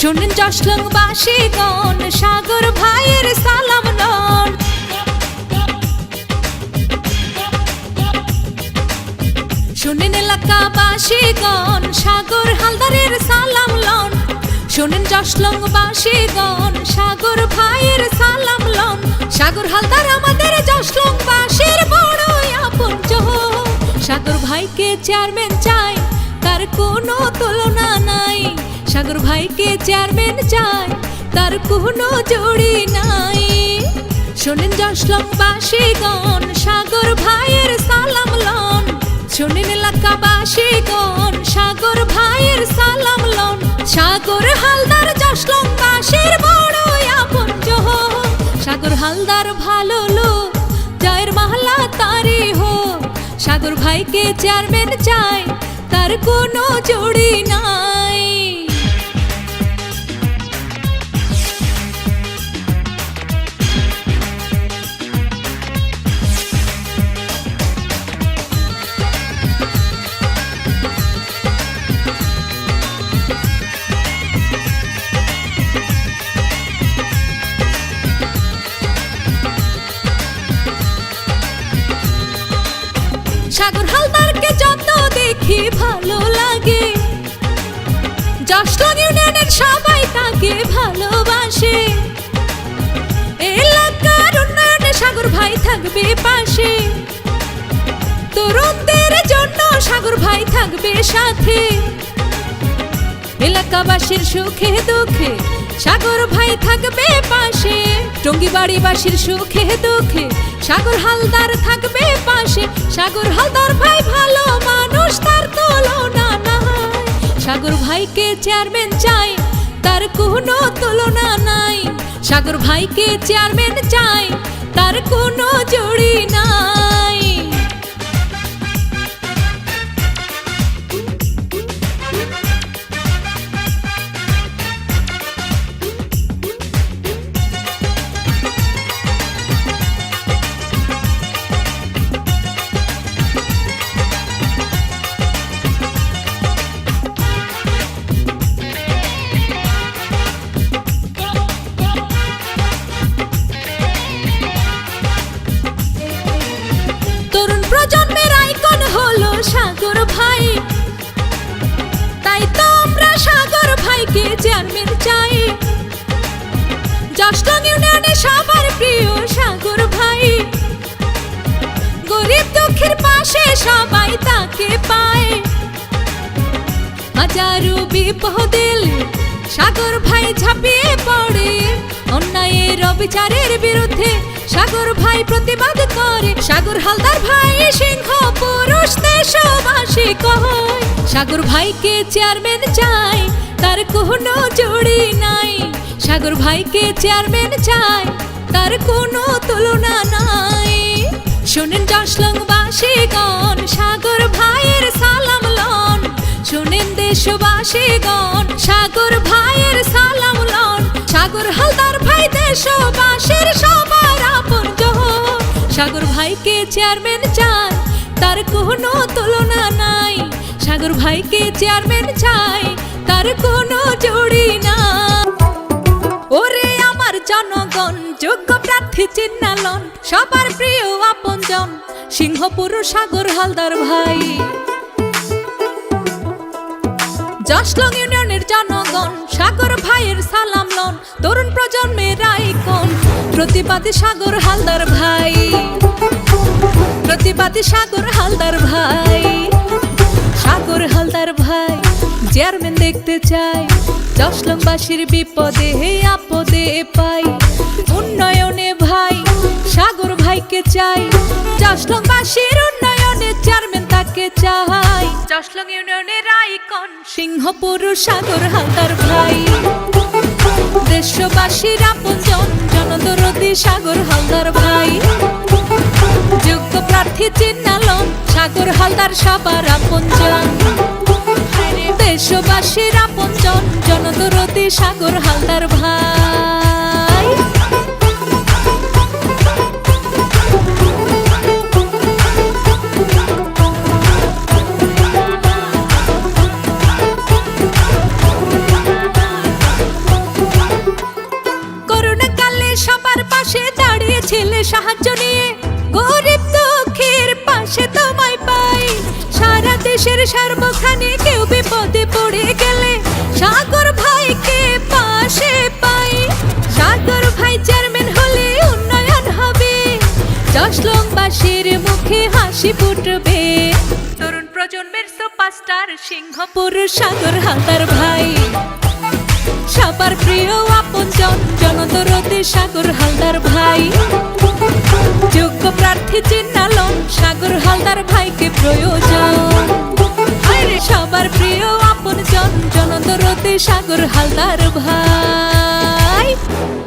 শোনেন জশলংবাসীগণ, সাগর ভাইয়ের সালাম লন। শোনেন এলাকাবাসীগণ, সাগর হালদারের সালাম লন। শোনেন জশলংবাসীগণ, সাগর ভাইয়ের সালাম লন। সাগর হালদার আমাদের জশলংবাসীর বড়ই আপনজন। সাগর ভাইকে চেয়ারম্যান চাই, তার কোনো তুলনা নাই। সাগর ভাইকে চেয়ারম্যান চাই, তার কোনো জুড়ি নাই। শোনেন জশলংবাসীগণ, সাগর ভাইয়ের সালাম লন। শোনেন এলাকাবাসীগণ, সাগর ভাইয়ের সালাম লন। সাগর হালদার জশলংবাসীর বড়ই আপনজন। সাগর হালদার ভালো লোক, জয়ের মাহলা তারি হোক। সাগর ভাইকে চেয়ারম্যান চাই, তার কোনো জুড়ি নাই। সাগর হালদারকে যত দেখি ভালো লাগে, জশলং ইউনিয়নের সবাই তাকে ভালোবাসে। এলাকার উন্নয়নে সাগর ভাই থাকবে পাশে, তরুণদের জন্য সাগর ভাই থাকবে সাথে। এলাকাবাসীর সুখে দুঃখে সাগর ভাই থাকবে পাশে। টঙ্গিবাড়িবাসীর সুখে দুঃখে সাগর হালদার থাকবে পাশে। সাগর হালদার ভাই ভালো মানুষ, তার তুলনা নাই। সাগর ভাইকে চেয়ারম্যান চাই, তার কোনো তুলনা নাই। সাগর ভাইকে চেয়ারম্যান চাই, তার কোনো জুড়ি নাই। তরুণ প্রজন্মের আইকন হলো সাগর ভাই, তাই তো আমরা সাগর ভাইকে চেয়ারম্যান চাই। জশলং ইউনিয়নে সবার প্রিয় সাগর ভাই, গরিব দুঃখের পাশে সবাই তাকে পায়। হাজারো বিপদে সাগর ভাই ঝাঁপিয়ে পড়ে, অন্যায়ের অবিচারের বিরুদ্ধে সাগর ভাই প্রতিবাদ করে। সাগর হালদার ভাই সিংহ পুরুষ, দেশবাসী কয়। সাগর ভাইকে চেয়ারম্যান চাই, তার কোনো জুড়ি নাই। সাগর ভাইকে চেয়ারম্যান চাই, তার কোনো তুলনা নাই। শোনেন জশলংবাসীগণ, সাগর ভাইয়ের সালাম লন। শোনেন দেশবাসীগণ, সাগর ভাইয়ের সালাম লন। সাগর হালদার ভাই দেশবাসীর সবার আপনজন। সাগর ভাইকে চেয়ারম্যান চাই, তার কোনো তুলনা নাই। সাগর ভাইকে চেয়ারম্যান চাই, তার কোনো জুড়ি নাই। ওরে আমার জনগণ, যোগ্য প্রার্থী চিহ্নালন। সবার প্রিয় আপনজন সিংহপুর সাগর হালদার ভাই। জশলং ইউনিয়নের জনগণ, সাগর ভাইয়ের সালাম লন। তরুণ প্রজন্মের আইকন, প্রতিবাদী সাগর হালদার ভাই। প্রতিবাদী সাগর হালদার ভাই। সাগর হালদার ভাই চেয়ারম্যান দেখতে চাই, জশলংবাসীর বিপদে আপদে পাই। উন্নয়নে ভাই সাগর ভাইকে চাই, জশলংবাসীর উন্নয়নে চেয়ারম্যান তাকে চাই। জশলং ইউনিয়নের আইকন সিংহপুর সাগর হালদার ভাই। দেশবাসীর আপনজন, জনদরদি সাগর হালদার ভাই। যোগ্য প্রার্থী চিহ্নালন, সাগর হালদার সবার আপনজন। দেশবাসীর আপনজন, জনদরদি সাগর হালদার ভাই। দেশের সার্বখানে কেউ বিপদে পড়ে গেলে সাগর ভাইকে পাশে পাই। সাগর ভাই চেয়ারম্যান হলে উন্নয়ন হবে, জশলংবাসীর মুখে হাসি ফুটবে। তরুণ প্রজন্মের সুপারস্টার সিংহপুর সাগর হালদার ভাই, সবার প্রিয় আপনজন জনদরদে সাগর হালদার ভাই। যোগ্য প্রার্থী চিহ্নালন সাগর হালদার ভাইকে প্রয়োজন। সবার প্রিয় আপনজন জনদরদে সাগর হালদার ভাই।